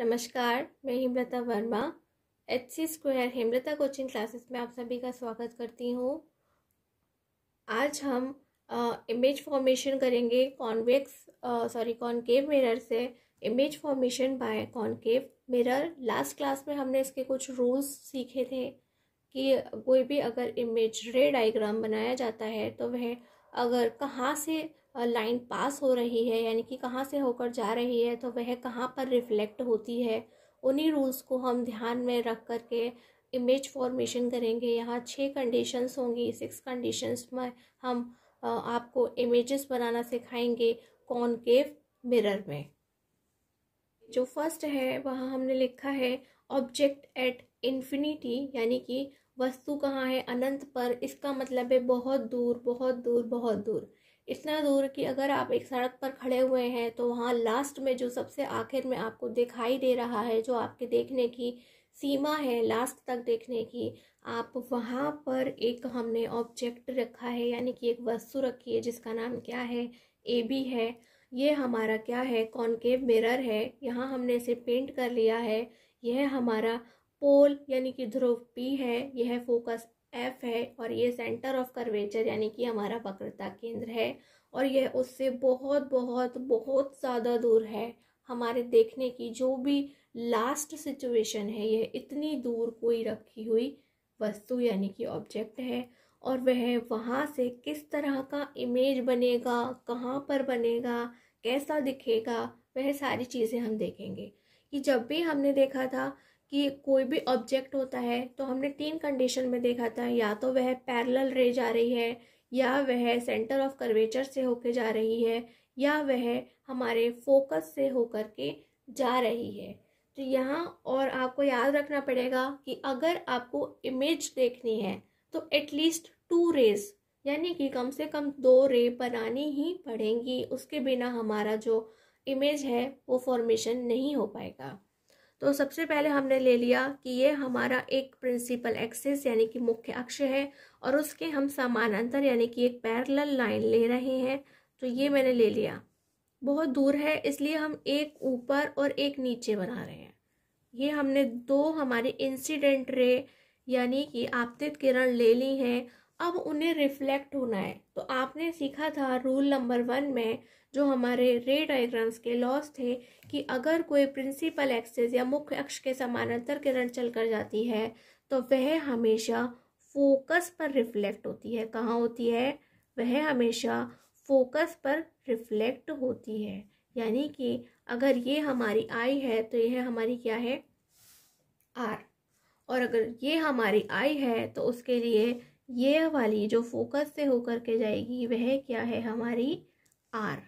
नमस्कार, मैं Hemlata Verma HC square Hemlata coaching classes में आप सभी का स्वागत करती हूँ। आज हम इमेज फॉर्मेशन करेंगे कॉनकेव मिरर से। Image formation by concave mirror. Last class में हमने इसके कुछ रूल्स सीखे थे कि कोई भी अगर इमेज रे डायग्राम बनाया जाता है तो वह अगर कहाँ से लाइन पास हो रही है, यानी कि कहाँ से होकर जा रही है, तो वह कहाँ पर रिफ्लेक्ट होती है। उन्हीं रूल्स को हम ध्यान में रख करके इमेज फॉर्मेशन करेंगे। यहाँ 6 कंडीशंस होंगी। 6 कंडीशंस में हम आपको इमेजेस बनाना सिखाएंगे कॉनकेव मिरर में। जो फर्स्ट है वहाँ हमने लिखा है ऑब्जेक्ट एट इन्फिनिटी, यानी कि वस्तु कहाँ है, अनंत पर। इसका मतलब है बहुत दूर, बहुत दूर, बहुत दूर। इतना दूर कि अगर आप एक सड़क पर खड़े हुए हैं तो वहाँ लास्ट में जो सबसे आखिर में आपको दिखाई दे रहा है, जो आपके देखने की सीमा है लास्ट तक देखने की, आप वहाँ पर एक हमने ऑब्जेक्ट रखा है, यानी कि एक वस्तु रखी है जिसका नाम क्या है, AB है। ये हमारा क्या है, कॉनकेव मिरर है। यहाँ हमने इसे पेंट कर लिया है। यह हमारा पोल यानी कि ध्रुव P है, यह फोकस F है, और ये सेंटर ऑफ कर्वेचर यानी कि हमारा वक्रता केंद्र है। और यह उससे बहुत बहुत बहुत ज़्यादा दूर है। हमारे देखने की जो भी लास्ट सिचुएशन है, यह इतनी दूर कोई रखी हुई वस्तु यानी कि ऑब्जेक्ट है। और वह वहाँ से किस तरह का इमेज बनेगा, कहाँ पर बनेगा, कैसा दिखेगा, वह सारी चीज़ें हम देखेंगे। कि जब भी हमने देखा था कि कोई भी ऑब्जेक्ट होता है तो हमने 3 कंडीशन में देखा था, या तो वह पैरेलल रे जा रही है, या वह सेंटर ऑफ कर्वेचर से होकर जा रही है, या वह हमारे फोकस से होकर के जा रही है। तो यहाँ और आपको याद रखना पड़ेगा कि अगर आपको इमेज देखनी है तो एटलीस्ट 2 रेज यानी कि कम से कम 2 रे बनानी ही पड़ेंगी। उसके बिना हमारा जो इमेज है वो फॉर्मेशन नहीं हो पाएगा। तो सबसे पहले हमने ले लिया कि ये हमारा एक प्रिंसिपल एक्सिस यानी कि मुख्य अक्ष है, और उसके हम समानांतर यानी कि एक पैरेलल लाइन ले रहे हैं। तो ये मैंने ले लिया। बहुत दूर है इसलिए हम एक ऊपर और एक नीचे बना रहे हैं। ये हमने 2 हमारे इंसिडेंट रे यानी कि आपतित किरण ले ली हैं। अब उन्हें रिफ्लेक्ट होना है। तो आपने सीखा था रूल नंबर 1 में, जो हमारे रे डायग्राम्स के लॉस थे, कि अगर कोई प्रिंसिपल एक्सिस या मुख्य अक्ष के समानांतर किरण चलकर जाती है तो वह हमेशा फोकस पर रिफ्लेक्ट होती है। कहाँ होती है? वह हमेशा फोकस पर रिफ्लेक्ट होती है। यानी कि अगर ये हमारी आई है तो यह हमारी क्या है? R। और अगर ये हमारी आई है तो उसके लिए ये वाली जो फोकस से होकर के जाएगी वह क्या है? हमारी R।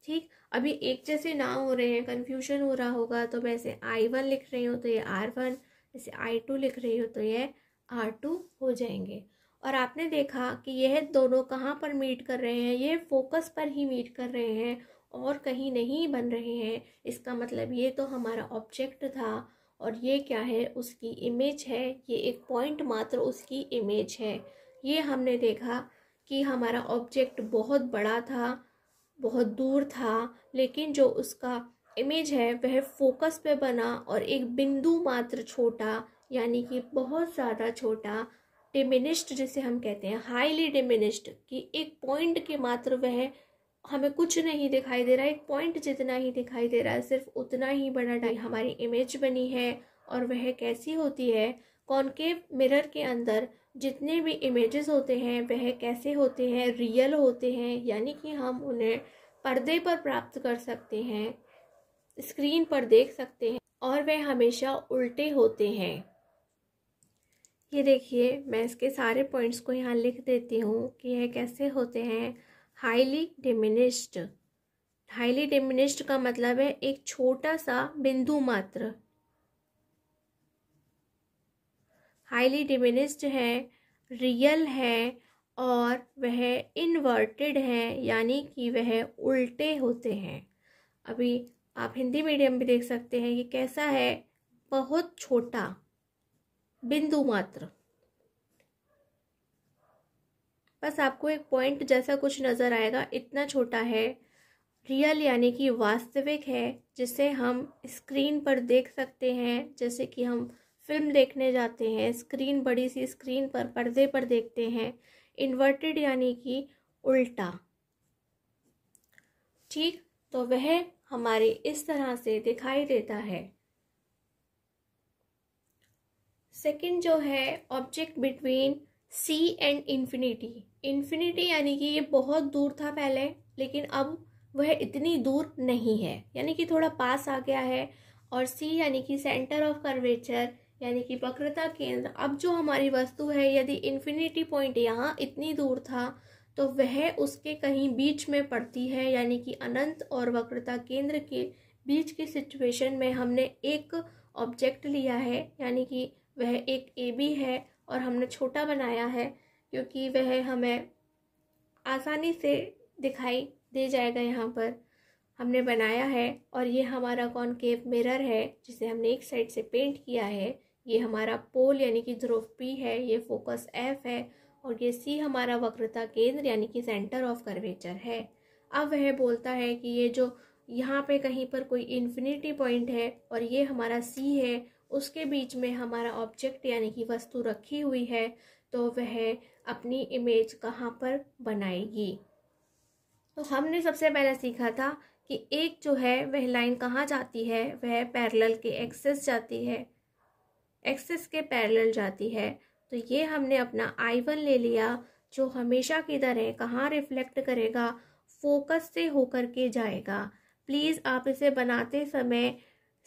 ठीक, अभी एक जैसे ना हो रहे हैं, कंफ्यूजन हो रहा होगा। तो मैं इसे I1 लिख रही हूँ तो ये R1, इसे I2 लिख रही हूँ तो ये R2 हो जाएंगे। और आपने देखा कि यह दोनों कहाँ पर मीट कर रहे हैं? ये फोकस पर ही मीट कर रहे हैं और कहीं नहीं बन रहे हैं। इसका मतलब ये तो हमारा ऑब्जेक्ट था और ये क्या है? उसकी इमेज है। ये एक पॉइंट मात्र उसकी इमेज है। ये हमने देखा कि हमारा ऑब्जेक्ट बहुत बड़ा था, बहुत दूर था, लेकिन जो उसका इमेज है वह फोकस पे बना और एक बिंदु मात्र छोटा, यानी कि बहुत ज़्यादा छोटा, डिमिनिश्ड जिसे हम कहते हैं, हाईली डिमिनिश्ड, कि एक पॉइंट के मात्र वह हमें कुछ नहीं दिखाई दे रहा है, एक पॉइंट जितना ही दिखाई दे रहा है, सिर्फ उतना ही बड़ा हमारी इमेज बनी है। और वह कैसी होती है? कॉनकेव मिरर के अंदर जितने भी इमेजेस होते हैं वह कैसे होते हैं? रियल होते हैं, यानी कि हम उन्हें पर्दे पर प्राप्त कर सकते हैं, स्क्रीन पर देख सकते हैं, और वह हमेशा उल्टे होते हैं। ये देखिए, मैं इसके सारे पॉइंट्स को यहाँ लिख देती हूँ कि यह कैसे होते हैं। Highly diminished. हाईली डिमिनिश्ड का मतलब है एक छोटा सा बिंदु मात्र। हाईली डिमिनिश्ड है, रियल है, और वह इन्वर्टेड है, यानी कि वह उल्टे होते हैं। अभी आप हिंदी मीडियम भी देख सकते हैं कि कैसा है? बहुत छोटा बिंदु मात्र। बस आपको एक पॉइंट जैसा कुछ नजर आएगा, इतना छोटा है। रियल यानी कि वास्तविक है, जिसे हम स्क्रीन पर देख सकते हैं, जैसे कि हम फिल्म देखने जाते हैं, स्क्रीन, बड़ी सी स्क्रीन पर पर्दे पर देखते हैं। इन्वर्टेड यानी कि उल्टा। ठीक, तो वह हमारे इस तरह से दिखाई देता है। सेकंड जो है, object between C and infinity. Infinity यानी कि ये बहुत दूर था पहले, लेकिन अब वह इतनी दूर नहीं है, यानी कि थोड़ा पास आ गया है। और सी यानी कि सेंटर ऑफ कर्वेचर, यानी कि वक्रता केंद्र। अब जो हमारी वस्तु है, यदि इन्फिनिटी पॉइंट यहाँ इतनी दूर था, तो वह उसके कहीं बीच में पड़ती है, यानी कि अनंत और वक्रता केंद्र के बीच की सिचुएशन में हमने एक ऑब्जेक्ट लिया है, यानी कि वह एक ए बी है, और हमने छोटा बनाया है क्योंकि वह हमें आसानी से दिखाई दे जाएगा। यहाँ पर हमने बनाया है, और ये हमारा कॉनकेव मिरर है जिसे हमने एक साइड से पेंट किया है। ये हमारा पोल यानी कि ध्रुव पी है, ये फोकस एफ है, और ये सी हमारा वक्रता केंद्र यानी कि सेंटर ऑफ कर्वेचर है। अब वह बोलता है कि ये जो यहाँ पे कहीं पर कोई इन्फिनिटी पॉइंट है और ये हमारा सी है, उसके बीच में हमारा ऑब्जेक्ट यानी कि वस्तु रखी हुई है, तो वह अपनी इमेज कहाँ पर बनाएगी। तो हमने सबसे पहले सीखा था कि एक जो है वह लाइन कहाँ जाती है, वह पैरेलल के एक्सिस जाती है, एक्सिस के पैरेलल जाती है। तो ये हमने अपना I1 ले लिया, जो हमेशा की तरह कहाँ रिफ्लेक्ट करेगा, फोकस से होकर के जाएगा। प्लीज़ आप इसे बनाते समय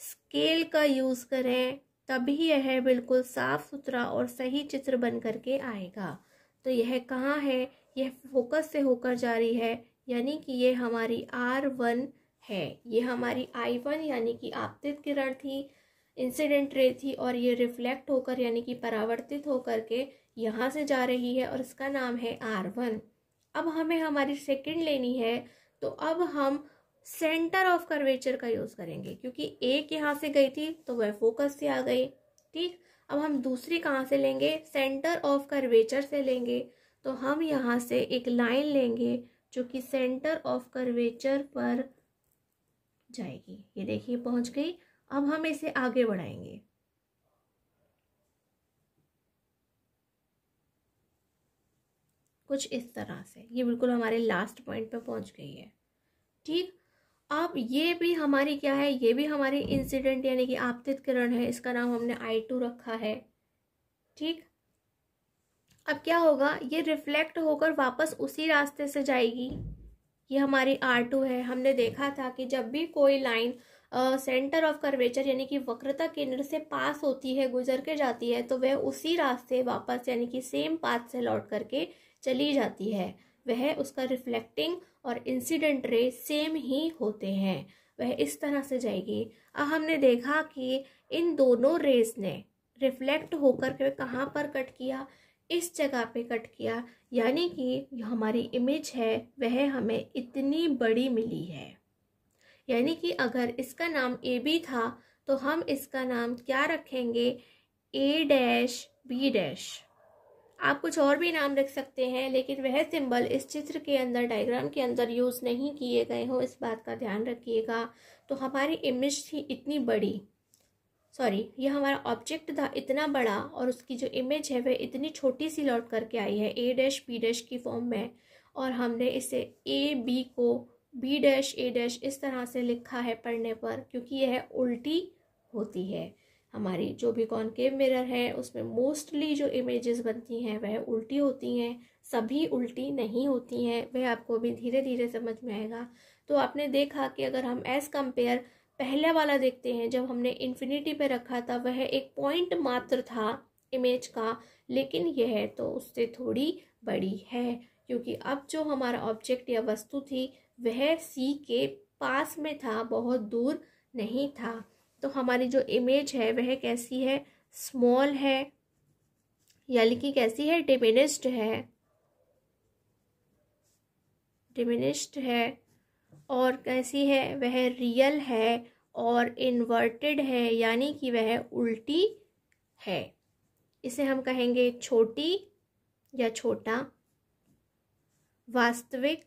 स्केल का यूज़ करें, तभी यह बिल्कुल साफ सुथरा और सही चित्र बन करके आएगा। तो यह कहाँ है, यह फोकस से होकर जा रही है, यानी कि ये हमारी R1 है। ये हमारी I1 यानी कि आपतित किरण थी, इंसिडेंट रे थी, और ये रिफ्लेक्ट होकर यानी कि परावर्तित होकर के यहाँ से जा रही है, और इसका नाम है R1। अब हमें हमारी सेकंड लेनी है, तो अब हम सेंटर ऑफ कर्वेचर का यूज़ करेंगे, क्योंकि एक यहाँ से गई थी तो वह फोकस से आ गई। ठीक, अब हम दूसरी कहाँ से लेंगे, सेंटर ऑफ कर्वेचर से लेंगे। तो हम यहाँ से एक लाइन लेंगे जो कि सेंटर ऑफ कर्वेचर पर जाएगी। ये देखिए पहुंच गई। अब हम इसे आगे बढ़ाएंगे। कुछ इस तरह से ये बिल्कुल हमारे लास्ट पॉइंट पे पहुंच गई है। ठीक, अब ये भी हमारी क्या है, ये भी हमारी इंसिडेंट यानी कि आपतित किरण है, इसका नाम हमने I2 रखा है। ठीक, अब क्या होगा, ये रिफ्लेक्ट होकर वापस उसी रास्ते से जाएगी। ये हमारी R2 है। हमने देखा था कि जब भी कोई लाइन सेंटर ऑफ कर्वेचर यानी कि वक्रता केंद्र से पास होती है, गुजर के जाती है, तो वह उसी रास्ते वापस यानी कि सेम पाथ से लौट करके चली जाती है। वह उसका रिफ्लेक्टिंग और इंसिडेंट रे सेम ही होते हैं, वह इस तरह से जाएगी। अब हमने देखा कि इन दोनों रेस ने रिफ्लेक्ट होकर के कहाँ पर कट किया, इस जगह पे कट किया, यानी कि हमारी इमेज है वह हमें इतनी बड़ी मिली है। यानी कि अगर इसका नाम ए बी था, तो हम इसका नाम क्या रखेंगे, A डैश B डैश। आप कुछ और भी नाम रख सकते हैं, लेकिन वह सिंबल इस चित्र के अंदर, डायग्राम के अंदर यूज़ नहीं किए गए हो, इस बात का ध्यान रखिएगा। तो हमारी इमेज थी इतनी बड़ी, सॉरी, ये हमारा ऑब्जेक्ट था इतना बड़ा, और उसकी जो इमेज है वह इतनी छोटी सी लौट करके आई है A डैश B डैश की फॉर्म में। और हमने इसे A B को B डैश A डैश इस तरह से लिखा है पढ़ने पर, क्योंकि यह उल्टी होती है। हमारी जो भी कॉनकेव मिरर है उसमें मोस्टली जो इमेजेस बनती हैं वह उल्टी होती हैं, सभी उल्टी नहीं होती हैं। वह आपको भी धीरे धीरे समझ में आएगा। तो आपने देखा कि अगर हम एज कंपेयर पहले वाला देखते हैं, जब हमने इन्फिनिटी पे रखा था, वह एक पॉइंट मात्र था इमेज का, लेकिन यह तो उससे थोड़ी बड़ी है, क्योंकि अब जो हमारा ऑब्जेक्ट या वस्तु थी वह सी के पास में था, बहुत दूर नहीं था। तो हमारी जो इमेज है वह कैसी है, स्मॉल है, यानी कि कैसी है, डिमिनिश्ड है, डिमिनिश्ड है। और कैसी है, वह रियल है और इन्वर्टेड है, यानी कि वह उल्टी है। इसे हम कहेंगे छोटी या छोटा, वास्तविक,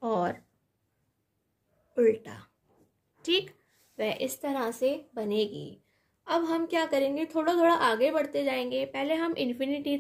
और उल्टा। ठीक, वह इस तरह से बनेगी। अब हम क्या करेंगे, थोड़ा थोड़ा आगे बढ़ते जाएंगे। पहले हम इन्फिनिटी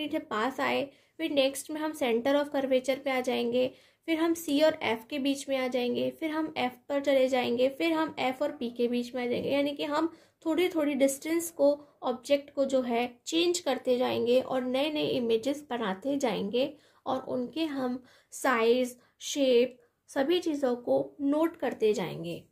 से पास आए, फिर नेक्स्ट में हम सेंटर ऑफ कर्वेचर पे आ जाएंगे, फिर हम सी और एफ के बीच में आ जाएंगे, फिर हम एफ पर चले जाएंगे, फिर हम एफ और पी के बीच में आ जाएंगे। यानी कि हम थोड़ी थोड़ी डिस्टेंस को, ऑब्जेक्ट को जो है चेंज करते जाएंगे और नए नए इमेजेस बनाते जाएंगे और उनके हम साइज, शेप, सभी चीज़ों को नोट करते जाएंगे।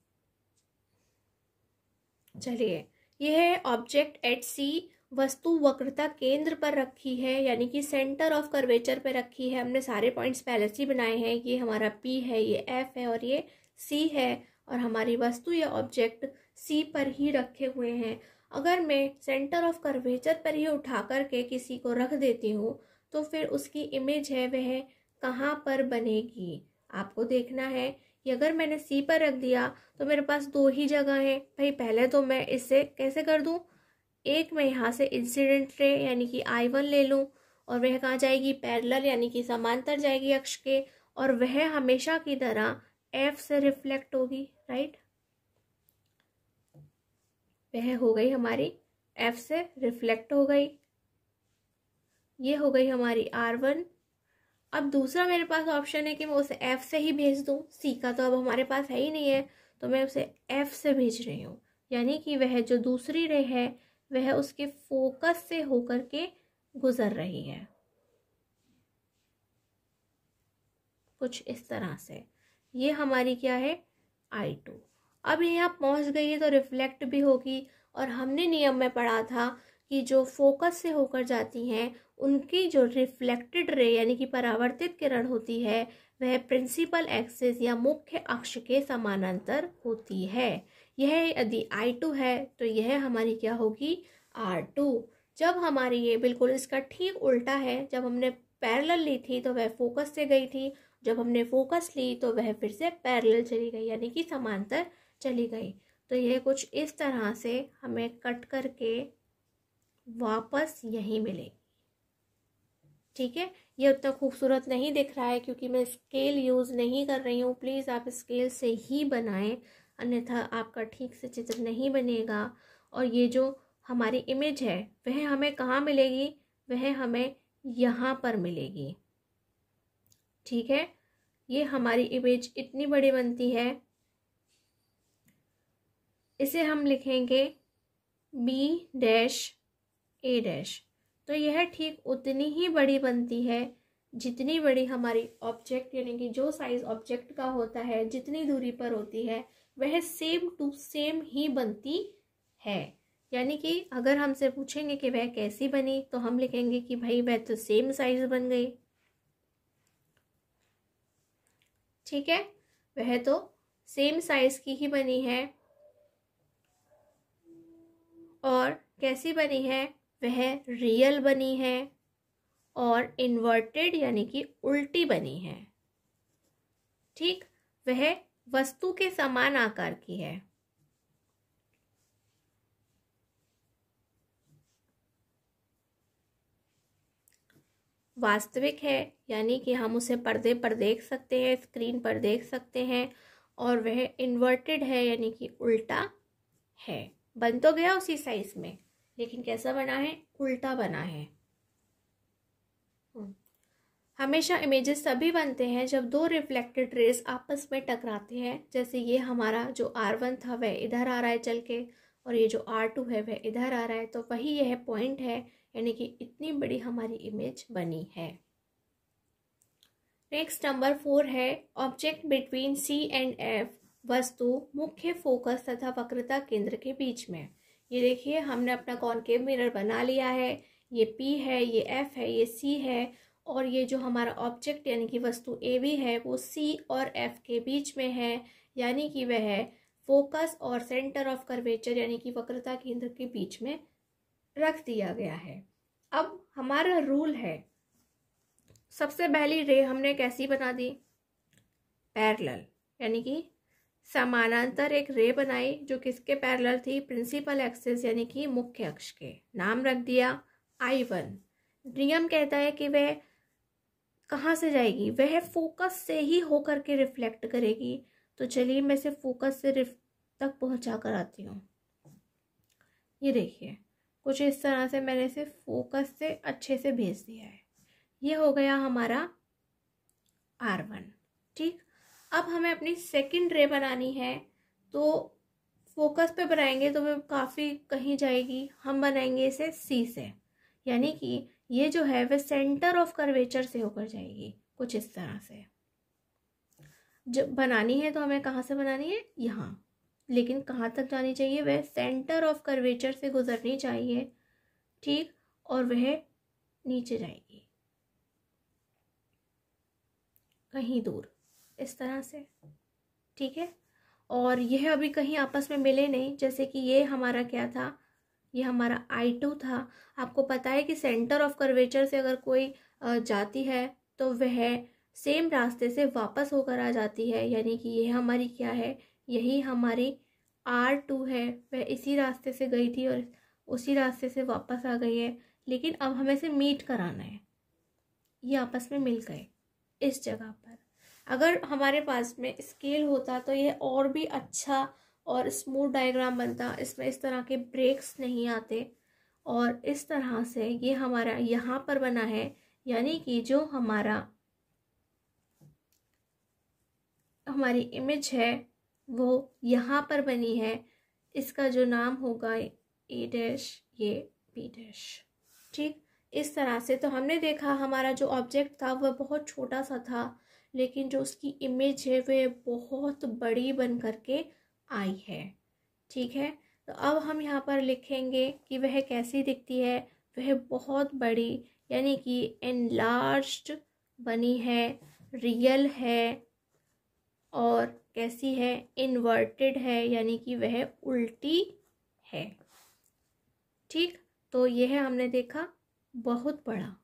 चलिए, यह है ऑब्जेक्ट एट सी। वस्तु वक्रता केंद्र पर रखी है, यानी कि सेंटर ऑफ कर्वेचर पर रखी है। हमने सारे पॉइंट्स पहले से बनाए हैं। ये हमारा पी है, ये एफ है और ये सी है, और हमारी वस्तु या ऑब्जेक्ट सी पर ही रखे हुए हैं। अगर मैं सेंटर ऑफ कर्वेचर पर ही उठा करके किसी को रख देती हूँ तो फिर उसकी इमेज है वह कहाँ पर बनेगी, आपको देखना है। कि अगर मैंने सी पर रख दिया तो मेरे पास दो ही जगह है भाई। पहले तो मैं इसे कैसे कर दूं, एक मैं यहाँ से इंसिडेंट रे यानी कि I1 ले लूं और वह कहाँ जाएगी, पैरेलल यानी कि समांतर जाएगी अक्ष के, और वह हमेशा की तरह F से रिफ्लेक्ट होगी। राइट, वह हो गई हमारी F से रिफ्लेक्ट हो गई। ये हो गई हमारी R1। अब दूसरा मेरे पास ऑप्शन है कि मैं उसे F से ही भेज दूं। C का तो अब हमारे पास है ही नहीं है, तो मैं उसे F से भेज रही हूँ। यानी कि वह जो दूसरी रे है वह उसके फोकस से होकर के गुजर रही है, कुछ इस तरह से। ये हमारी क्या है, I2। अब यहाँ पहुँच गई है तो रिफ्लेक्ट भी होगी, और हमने नियम में पढ़ा था कि जो फोकस से होकर जाती हैं उनकी जो रिफ्लेक्टेड रे यानी कि परावर्तित किरण होती है वह प्रिंसिपल एक्सिस या मुख्य अक्ष के समानांतर होती है। यह यदि I2 है तो यह हमारी क्या होगी, R2। जब हमारी ये बिल्कुल इसका ठीक उल्टा है, जब हमने पैरेलल ली थी तो वह फोकस से गई थी, जब हमने फोकस ली तो वह फिर से पैरेलल चली गई यानी कि समांतर चली गई। तो यह कुछ इस तरह से हमें कट करके वापस यहीं मिलेगी। ठीक है, ये उतना खूबसूरत नहीं दिख रहा है क्योंकि मैं स्केल यूज़ नहीं कर रही हूँ। प्लीज़ आप स्केल से ही बनाएं, अन्यथा आपका ठीक से चित्र नहीं बनेगा। और ये जो हमारी इमेज है वह हमें कहाँ मिलेगी, वह हमें यहाँ पर मिलेगी। ठीक है, ये हमारी इमेज इतनी बड़ी बनती है, इसे हम लिखेंगे B-A'। तो यह ठीक उतनी ही बड़ी बनती है जितनी बड़ी हमारी ऑब्जेक्ट यानी कि जो साइज ऑब्जेक्ट का होता है, जितनी दूरी पर होती है वह सेम टू सेम ही बनती है। यानी कि अगर हमसे पूछेंगे कि वह कैसी बनी तो हम लिखेंगे कि भाई वह तो सेम साइज बन गई। ठीक है, वह तो सेम साइज की ही बनी है। और कैसी बनी है, वह रियल बनी है और इन्वर्टेड यानी कि उल्टी बनी है। ठीक, वह वस्तु के समान आकार की है। वास्तविक है यानी कि हम उसे पर्दे पर देख सकते हैं, स्क्रीन पर देख सकते हैं। और वह इन्वर्टेड है यानी कि उल्टा है। बन तो गया उसी साइज में, लेकिन कैसा बना है, उल्टा बना है। हमेशा इमेजेस तभी बनते हैं जब दो रिफ्लेक्टेड रेज आपस में टकराते हैं। जैसे ये हमारा जो R1 था वह इधर आ रहा है चल के, और ये जो R2 है वह इधर आ रहा है, तो वही यह पॉइंट है, यानी कि इतनी बड़ी हमारी इमेज बनी है। नेक्स्ट नंबर 4 है object between C and F, वस्तु मुख्य फोकस तथा वक्रता केंद्र के बीच में। ये देखिए, हमने अपना कॉनकेव मिरर बना लिया है। ये P है, ये F है, ये C है, और ये जो हमारा ऑब्जेक्ट यानी कि वस्तु AB है वो C और F के बीच में है, यानी कि वह फोकस और सेंटर ऑफ कर्वेचर यानी कि वक्रता केंद्र के बीच में रख दिया गया है। अब हमारा रूल है, सबसे पहली रे हमने कैसी बना दी, पैरेलल, यानी कि समानांतर एक रे बनाई जो किसके पैरेलल थी, प्रिंसिपल एक्सिस यानी कि मुख्य अक्ष के। नाम रख दिया I1। नियम कहता है कि वह कहाँ से जाएगी, वह फोकस से ही होकर के रिफ्लेक्ट करेगी। तो चलिए मैं इसे फोकस से तक पहुंचा कर आती हूँ। ये देखिए कुछ इस तरह से मैंने इसे फोकस से अच्छे से भेज दिया है। ये हो गया हमारा R1। ठीक, अब हमें अपनी सेकंड रे बनानी है, तो फोकस पे बनाएंगे तो वो काफ़ी कहीं जाएगी। हम बनाएंगे इसे C से, यानी कि ये जो है वह सेंटर ऑफ कर्वेचर से होकर जाएगी कुछ इस तरह से। जब बनानी है तो हमें कहाँ से बनानी है, यहाँ, लेकिन कहाँ तक जानी चाहिए, वह सेंटर ऑफ कर्वेचर से गुजरनी चाहिए। ठीक, और वह नीचे जाएगी कहीं दूर इस तरह से। ठीक है, और यह अभी कहीं आपस में मिले नहीं, जैसे कि ये हमारा क्या था, ये हमारा I2 था। आपको पता है कि सेंटर ऑफ कर्वेचर से अगर कोई जाती है तो वह सेम रास्ते से वापस होकर आ जाती है, यानी कि ये हमारी क्या है, यही हमारी R2 है। वह इसी रास्ते से गई थी और उसी रास्ते से वापस आ गई है, लेकिन अब हमें इसे मीट कराना है। ये आपस में मिल गए इस जगह पर। अगर हमारे पास में स्केल होता तो ये और भी अच्छा और स्मूथ डायग्राम बनता, इसमें इस तरह के ब्रेक्स नहीं आते। और इस तरह से ये हमारा यहाँ पर बना है, यानी कि जो हमारी इमेज है वो यहाँ पर बनी है। इसका जो नाम होगा A', ये B'। ठीक, इस तरह से तो हमने देखा हमारा जो ऑब्जेक्ट था वह बहुत छोटा सा था, लेकिन जो उसकी इमेज है वह बहुत बड़ी बन करके आई है। ठीक है, तो अब हम यहाँ पर लिखेंगे कि वह कैसी दिखती है। वह बहुत बड़ी, यानी कि एनलार्ज्ड बनी है, रियल है, और कैसी है, इन्वर्टेड है, यानी कि वह उल्टी है। ठीक, तो यह हमने देखा बहुत बड़ा।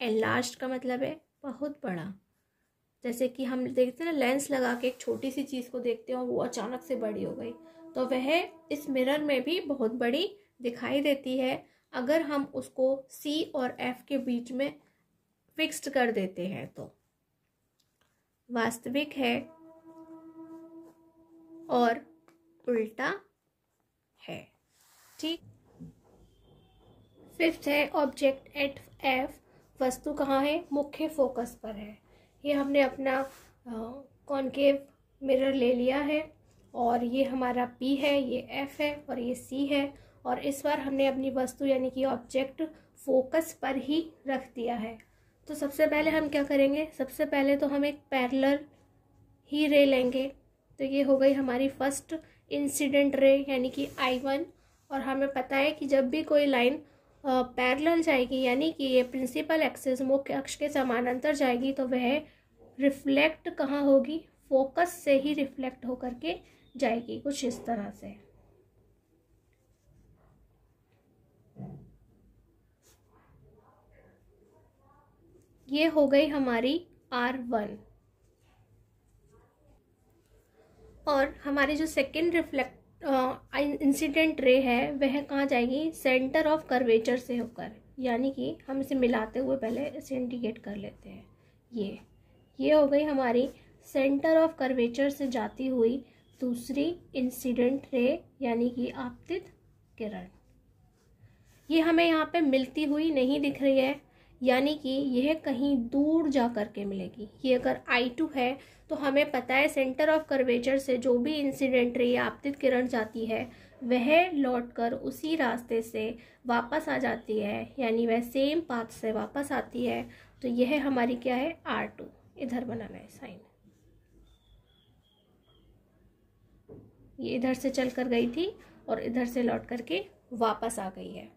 एनलार्ज्ड का मतलब है बहुत बड़ा। जैसे कि हम देखते हैं ना, लेंस लगा के एक छोटी सी चीज़ को देखते हैं और वो अचानक से बड़ी हो गई, तो वह इस मिरर में भी बहुत बड़ी दिखाई देती है अगर हम उसको C और F के बीच में फिक्स्ड कर देते हैं। तो वास्तविक है और उल्टा है। ठीक, फिफ्थ है ऑब्जेक्ट एट F। वस्तु कहाँ है, मुख्य फोकस पर है। ये हमने अपना कॉनकेव मिरर ले लिया है, और ये हमारा P है, ये F है और ये C है। और इस बार हमने अपनी वस्तु यानी कि ऑब्जेक्ट फोकस पर ही रख दिया है। तो सबसे पहले हम क्या करेंगे, सबसे पहले तो हम एक पैरेलल ही रे लेंगे। तो ये हो गई हमारी फर्स्ट इंसिडेंट रे, यानी कि I1। और हमें पता है कि जब भी कोई लाइन पैरेलल जाएगी, यानी कि ये प्रिंसिपल एक्सिस मुख्य अक्ष के समानांतर जाएगी, तो वह रिफ्लेक्ट कहाँ होगी, फोकस से ही रिफ्लेक्ट होकर के जाएगी कुछ इस तरह से। ये हो गई हमारी R1। और हमारी जो सेकेंड इंसिडेंट रे है वह कहाँ जाएगी, सेंटर ऑफ कर्वेचर से होकर, यानी कि हम इसे मिलाते हुए पहले इसे इंडिकेट कर लेते हैं। ये हो गई हमारी सेंटर ऑफ कर्वेचर से जाती हुई दूसरी इंसिडेंट रे, यानी कि आपतित किरण। ये हमें यहाँ पे मिलती हुई नहीं दिख रही है, यानी कि यह कहीं दूर जा कर के मिलेगी। ये अगर I2 है तो हमें पता है सेंटर ऑफ कर्वेचर से जो भी इंसिडेंट रे या आपतित किरण जाती है वह लौटकर उसी रास्ते से वापस आ जाती है, यानी वह सेम पाथ से वापस आती है। तो यह हमारी क्या है, R2। इधर बनाना है साइन। ये इधर से चल कर गई थी और इधर से लौट करके वापस आ गई है।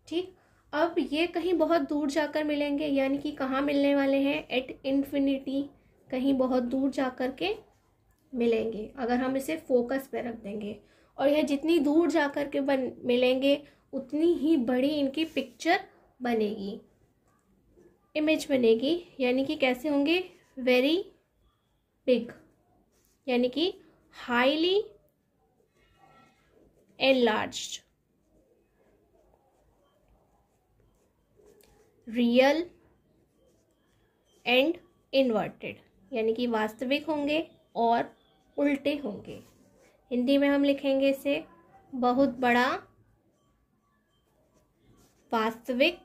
ठीक, अब ये कहीं बहुत दूर जाकर मिलेंगे, यानी कि कहाँ मिलने वाले हैं, एट इन्फिनिटी, कहीं बहुत दूर जाकर के मिलेंगे अगर हम इसे फोकस पे रख देंगे। और यह जितनी दूर जाकर के मिलेंगे उतनी ही बड़ी इनकी पिक्चर बनेगी, इमेज बनेगी, यानी कि कैसे होंगे, वेरी बिग, यानी कि highly enlarged, real and inverted, यानी कि वास्तविक होंगे और उल्टे होंगे। हिंदी में हम लिखेंगे इसे बहुत बड़ा वास्तविक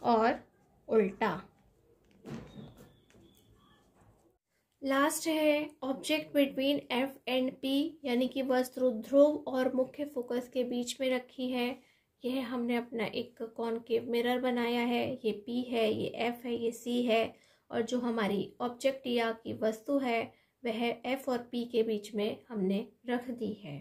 और उल्टा। लास्ट है object between F and P, यानी कि वस्तु ध्रुव और मुख्य फोकस के बीच में रखी है। यह हमने अपना एक कॉनकेव मिरर बनाया है, ये पी है, ये एफ है, ये सी है, और जो हमारी ऑब्जेक्ट या की वस्तु है वह एफ और पी के बीच में हमने रख दी है।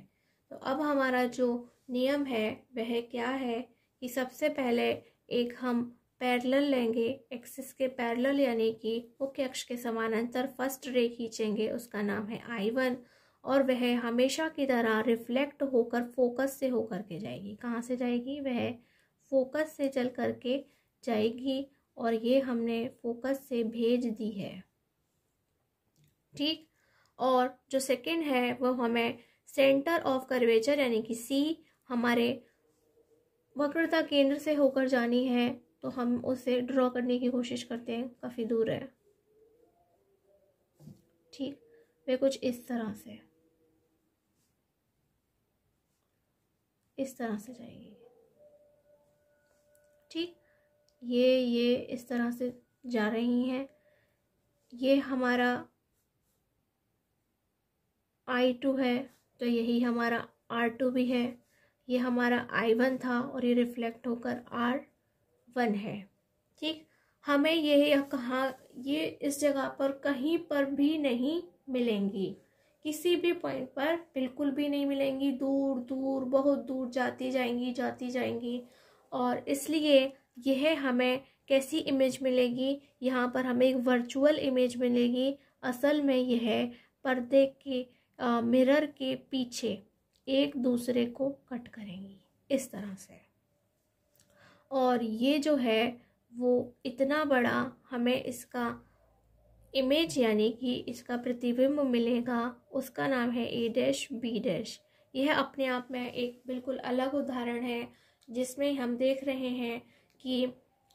तो अब हमारा जो नियम है वह क्या है कि सबसे पहले एक हम पैरेलल लेंगे, एक्सिस के पैरेलल यानी कि मुख्य अक्ष के समानांतर फर्स्ट रे खींचेंगे, उसका नाम है I1, और वह हमेशा की तरह रिफ्लेक्ट होकर फोकस से होकर के जाएगी। कहाँ से जाएगी? वह फोकस से चल करके जाएगी, और ये हमने फोकस से भेज दी है। ठीक। और जो सेकंड है वो हमें सेंटर ऑफ कर्वेचर यानी कि सी हमारे वक्रता केंद्र से होकर जानी है, तो हम उसे ड्रॉ करने की कोशिश करते हैं, काफ़ी दूर है। ठीक, वे कुछ इस तरह से जाएगी। ठीक, ये इस तरह से जा रही हैं। ये हमारा I2 है, तो यही हमारा R2 भी है। ये हमारा I1 था और ये रिफ्लेक्ट होकर R1 है। ठीक, हमें ये इस जगह पर कहीं पर भी नहीं मिलेंगी, किसी भी पॉइंट पर बिल्कुल भी नहीं मिलेंगी, दूर दूर बहुत दूर जाती जाएंगी। और इसलिए यह हमें कैसी इमेज मिलेगी? यहाँ पर हमें एक वर्चुअल इमेज मिलेगी। असल में यह पर्दे के मिरर के पीछे एक दूसरे को कट करेंगी इस तरह से, और ये जो है वो इतना बड़ा हमें इसका इमेज यानी कि इसका प्रतिबिंब मिलेगा, उसका नाम है A', B'। यह अपने आप में एक बिल्कुल अलग उदाहरण है, जिसमें हम देख रहे हैं कि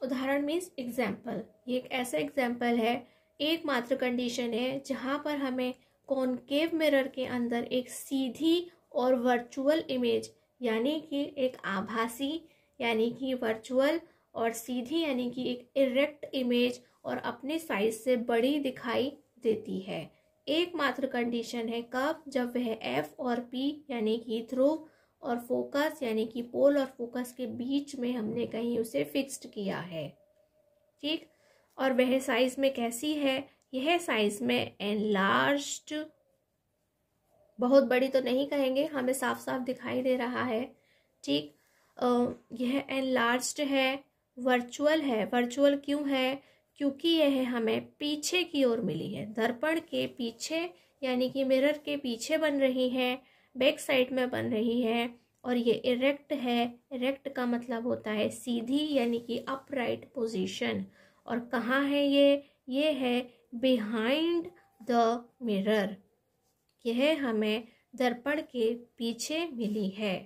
उदाहरण मीन्स एग्जाम्पल। ये एक ऐसा एग्जाम्पल है, एकमात्र कंडीशन है जहाँ पर हमें कॉनकेव मिरर के अंदर एक सीधी और वर्चुअल इमेज यानी कि एक आभासी यानी कि वर्चुअल और सीधी यानी कि एक इरेक्ट इमेज और अपने साइज से बड़ी दिखाई देती है। एकमात्र कंडीशन है कब? जब वह एफ और पी यानी कि ध्रुव और फोकस यानी कि पोल और फोकस के बीच में हमने कहीं उसे फिक्स्ड किया है। ठीक, और वह साइज में कैसी है? यह साइज में एनलार्ज्ड, बहुत बड़ी तो नहीं कहेंगे, हमें साफ साफ दिखाई दे रहा है। ठीक, यह एनलार्ज्ड है, वर्चुअल है। वर्चुअल क्यों है? क्योंकि यह हमें पीछे की ओर मिली है, दर्पण के पीछे यानी कि मिरर के पीछे बन रही है, बैक साइड में बन रही है, और ये इरेक्ट है। इरेक्ट का मतलब होता है सीधी यानी कि अपराइट पोजीशन। और कहाँ है ये है बिहाइंड द मिरर, यह हमें दर्पण के पीछे मिली है।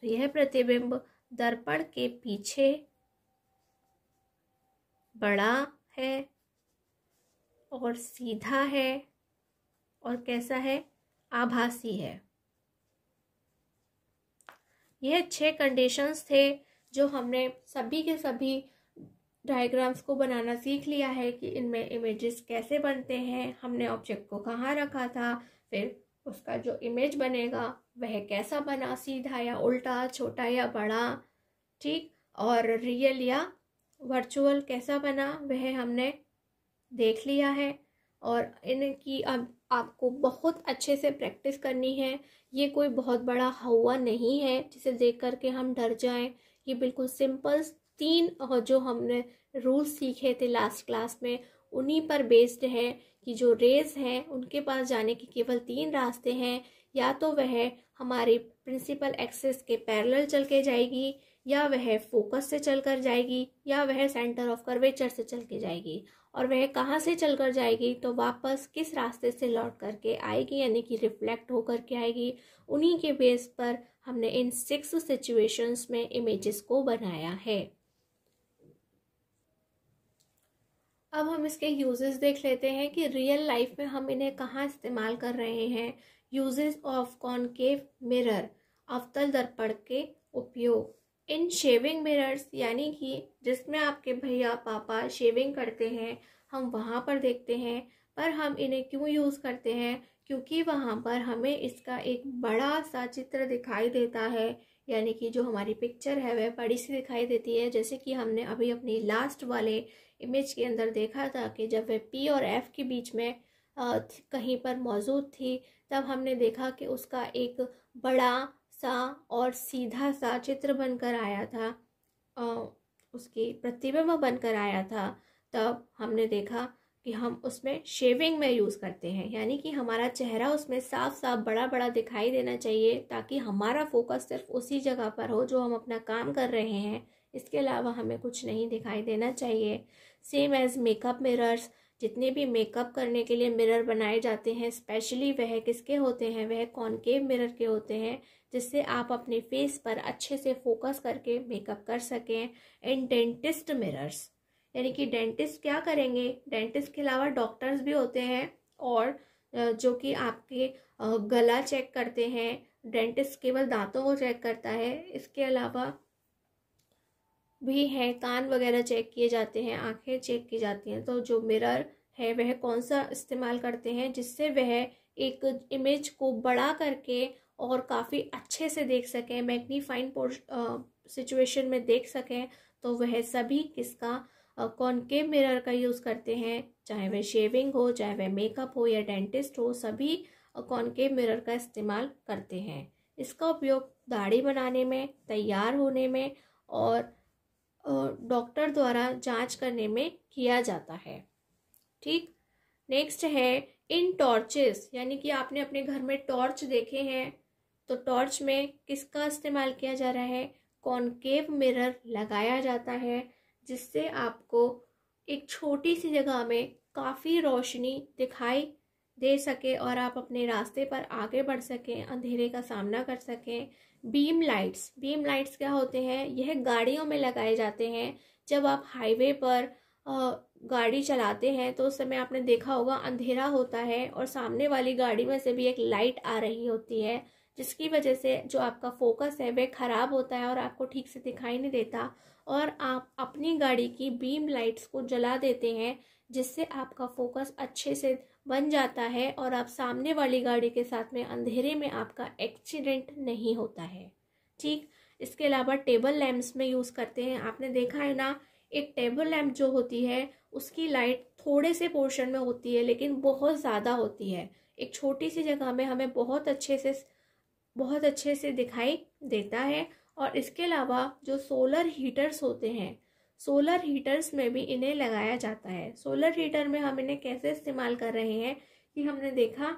तो यह प्रतिबिंब दर्पण के पीछे बड़ा है और सीधा है और कैसा है? आभासी है। यह 6 कंडीशंस थे जो हमने सभी के सभी डायग्राम्स को बनाना सीख लिया है कि इनमें इमेजेस कैसे बनते हैं, हमने ऑब्जेक्ट को कहाँ रखा था, फिर उसका जो इमेज बनेगा वह कैसा बना, सीधा या उल्टा, छोटा या बड़ा। ठीक, और रियल या वर्चुअल कैसा बना वह हमने देख लिया है। और इनकी अब आपको बहुत अच्छे से प्रैक्टिस करनी है। ये कोई बहुत बड़ा हवा नहीं है जिसे देख करके हम डर जाएं। ये बिल्कुल सिंपल 3 जो हमने रूल्स सीखे थे लास्ट क्लास में उन्हीं पर बेस्ड है कि जो रेज हैं उनके पास जाने के केवल 3 रास्ते हैं, या तो वह हमारी प्रिंसिपल एक्सिस के पैरेलल चल के जाएगी, या वह फोकस से चलकर जाएगी, या वह सेंटर ऑफ कर्वेचर से चल के जाएगी। और वह कहाँ से चलकर जाएगी? तो वापस किस रास्ते से लौट करके आएगी यानी कि रिफ्लेक्ट होकर के आएगी। उन्हीं के बेस पर हमने इन 6 सिचुएशंस में इमेजेस को बनाया है। अब हम इसके यूजेस देख लेते हैं कि रियल लाइफ में हम इन्हें कहाँ इस्तेमाल कर रहे हैं। यूजेस ऑफ कॉनकेव मिरर, अवतल दर्पण के उपयोग। इन शेविंग मिरर्स, यानी कि जिसमें आपके भैया पापा शेविंग करते हैं, हम वहाँ पर देखते हैं। पर हम इन्हें क्यों यूज़ करते हैं? क्योंकि वहाँ पर हमें इसका एक बड़ा सा चित्र दिखाई देता है, यानी कि जो हमारी पिक्चर है वह बड़ी सी दिखाई देती है। जैसे कि हमने अभी अपनी लास्ट वाले इमेज के अंदर देखा था कि जब वह पी और एफ के बीच में कहीं पर मौजूद थी, तब हमने देखा कि उसका एक बड़ा सा और सीधा सा चित्र बनकर आया था, उसकी प्रतिबिंब बनकर आया था। तब हमने देखा कि हम उसमें शेविंग में यूज़ करते हैं, यानी कि हमारा चेहरा उसमें साफ साफ बड़ा बड़ा दिखाई देना चाहिए, ताकि हमारा फोकस सिर्फ उसी जगह पर हो जो हम अपना काम कर रहे हैं। इसके अलावा हमें कुछ नहीं दिखाई देना चाहिए। सेम एज मेकअप मिरर्स, जितने भी मेकअप करने के लिए मिरर बनाए जाते हैं, स्पेशली वह किसके होते हैं? वह कॉनकेव मिरर के होते हैं, जिससे आप अपने फेस पर अच्छे से फोकस करके मेकअप कर सकें। एंड डेंटिस्ट मिरर्स, यानी कि डेंटिस्ट क्या करेंगे? डेंटिस्ट के अलावा डॉक्टर्स भी होते हैं, और जो कि आपके गला चेक करते हैं। डेंटिस्ट केवल दांतों को चेक करता है, इसके अलावा भी है कान वगैरह चेक किए जाते हैं, आंखें चेक की जाती हैं। तो जो मिरर है वह कौन सा इस्तेमाल करते हैं? जिससे वह एक इमेज को बड़ा करके और काफ़ी अच्छे से देख सकें, मैग्नीफाइंग सिचुएशन में देख सकें। तो वह सभी किसका? कॉनकेव मिरर का यूज़ करते हैं। चाहे वह शेविंग हो, चाहे वह मेकअप हो या डेंटिस्ट हो, सभी कॉनकेव मिरर का इस्तेमाल करते हैं। इसका उपयोग दाढ़ी बनाने में, तैयार होने में और डॉक्टर द्वारा जांच करने में किया जाता है। ठीक, नेक्स्ट है इन टॉर्चेस, यानी कि आपने अपने घर में टॉर्च देखे हैं, तो टॉर्च में किसका इस्तेमाल किया जा रहा है? कॉनकेव मिरर लगाया जाता है, जिससे आपको एक छोटी सी जगह में काफ़ी रोशनी दिखाई दे सके और आप अपने रास्ते पर आगे बढ़ सकें, अंधेरे का सामना कर सकें। बीम लाइट्स, बीम लाइट्स क्या होते हैं? यह गाड़ियों में लगाए जाते हैं। जब आप हाईवे पर गाड़ी चलाते हैं तो उस समय आपने देखा होगा अंधेरा होता है और सामने वाली गाड़ी में से भी एक लाइट आ रही होती है, जिसकी वजह से जो आपका फोकस है वह खराब होता है और आपको ठीक से दिखाई नहीं देता, और आप अपनी गाड़ी की बीम लाइट्स को जला देते हैं, जिससे आपका फोकस अच्छे से बन जाता है और आप सामने वाली गाड़ी के साथ में अंधेरे में आपका एक्सीडेंट नहीं होता है। ठीक, इसके अलावा टेबल लैंप्स में यूज़ करते हैं। आपने देखा है ना, एक टेबल लैंप जो होती है उसकी लाइट थोड़े से पोर्शन में होती है लेकिन बहुत ज़्यादा होती है। एक छोटी सी जगह में हमें बहुत अच्छे से दिखाई देता है। और इसके अलावा जो सोलर हीटर्स होते हैं, सोलर हीटर्स में भी इन्हें लगाया जाता है। सोलर हीटर में हम इन्हें कैसे इस्तेमाल कर रहे हैं कि हमने देखा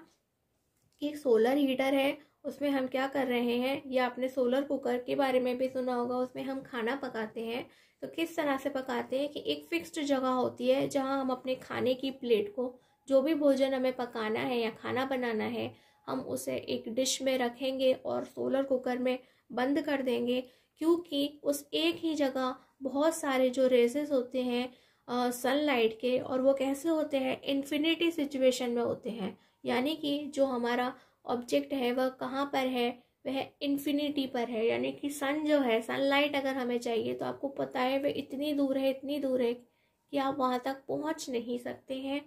कि सोलर हीटर है, उसमें हम क्या कर रहे हैं, या आपने सोलर कुकर के बारे में भी सुना होगा, उसमें हम खाना पकाते हैं। तो किस तरह से पकाते हैं कि एक फिक्स्ड जगह होती है जहां हम अपने खाने की प्लेट को, जो भी भोजन हमें पकाना है या खाना बनाना है, हम उसे एक डिश में रखेंगे और सोलर कुकर में बंद कर देंगे, क्योंकि उस एक ही जगह बहुत सारे जो रेजेस होते हैं सनलाइट के, और वो कैसे होते हैं? इन्फिनिटी सिचुएशन में होते हैं, यानी कि जो हमारा ऑब्जेक्ट है वह कहाँ पर है? वह इन्फिनिटी पर है, यानी कि सन जो है, सनलाइट अगर हमें चाहिए तो आपको पता है वह इतनी दूर है कि आप वहाँ तक पहुँच नहीं सकते हैं,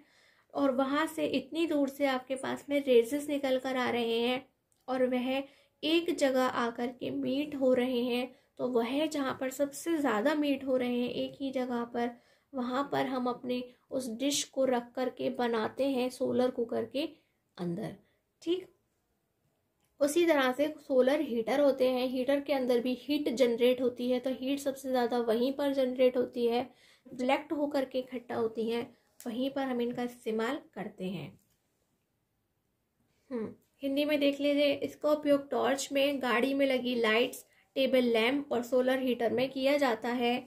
और वहाँ से इतनी दूर से आपके पास में रेजेस निकल कर आ रहे हैं और वह एक जगह आकर के मीट हो रहे हैं। तो वह जहाँ पर सबसे ज़्यादा मीट हो रहे हैं एक ही जगह पर, वहाँ पर हम अपने उस डिश को रख कर के बनाते हैं सोलर कुकर के अंदर। ठीक, उसी तरह से सोलर हीटर होते हैं, हीटर के अंदर भी हीट जनरेट होती है, तो हीट सबसे ज़्यादा वहीं पर जनरेट होती है, रिफ्लेक्ट होकर के इकट्ठा होती है, वहीं पर हम इनका इस्तेमाल करते हैं। हिंदी में देख लीजिए, इसका उपयोग टॉर्च में, गाड़ी में लगी लाइट्स, टेबल लैम्प और सोलर हीटर में किया जाता है।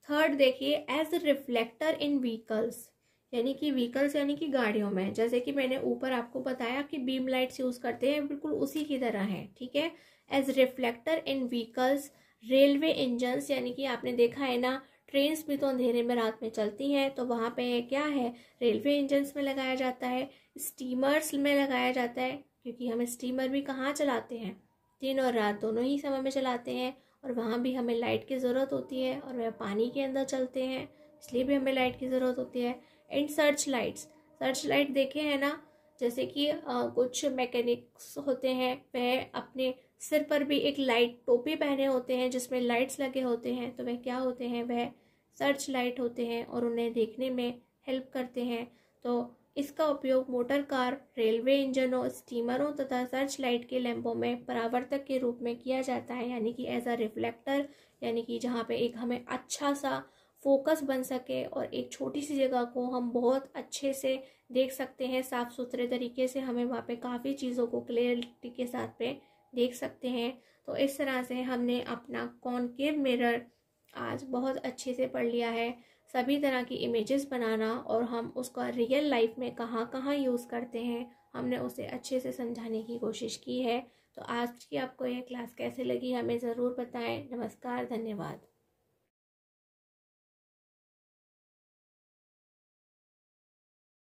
थर्ड देखिए, एज रिफ्लेक्टर इन व्हीकल्स, यानी कि व्हीकल्स यानी कि गाड़ियों में, जैसे कि मैंने ऊपर आपको बताया कि बीम लाइट्स यूज करते हैं, बिल्कुल उसी की तरह है। ठीक है, एज रिफ्लेक्टर इन व्हीकल्स, रेलवे इंजन्स, यानी कि आपने देखा है ना ट्रेन्स भी तो अंधेरे में रात में चलती हैं, तो वहाँ पे क्या है, रेलवे इंजन्स में लगाया जाता है, स्टीमर्स में लगाया जाता है, क्योंकि हम स्टीमर भी कहाँ चलाते हैं, दिन और रात दोनों ही समय में चलाते हैं, और वहाँ भी हमें लाइट की ज़रूरत होती है, और वह पानी के अंदर चलते हैं, इसलिए भी हमें लाइट की ज़रूरत होती है। एंड सर्च लाइट देखे हैं ना, जैसे कि कुछ मैकेनिक्स होते हैं, वह अपने सिर पर भी एक लाइट टोपी पहने होते हैं जिसमें लाइट्स लगे होते हैं, तो वह क्या होते हैं, वह सर्च लाइट होते हैं और उन्हें देखने में हेल्प करते हैं। तो इसका उपयोग मोटर कार, रेलवे इंजनों, स्टीमरों तथा सर्च लाइट के लैंपों में परावर्तक के रूप में किया जाता है, यानी कि एज अ रिफ्लेक्टर, यानी कि जहाँ पे एक हमें अच्छा सा फोकस बन सके और एक छोटी सी जगह को हम बहुत अच्छे से देख सकते हैं, साफ़ सुथरे तरीके से हमें वहाँ पे काफ़ी चीज़ों को क्लियरिटी के साथ पे देख सकते हैं। तो इस तरह से हमने अपना कॉनकेव मिरर आज बहुत अच्छे से पढ़ लिया है। सभी तरह की इमेजेस बनाना और हम उसका रियल लाइफ में कहाँ कहाँ यूज़ करते हैं, हमने उसे अच्छे से समझाने की कोशिश की है। तो आज की आपको यह क्लास कैसे लगी हमें ज़रूर बताएं। नमस्कार, धन्यवाद।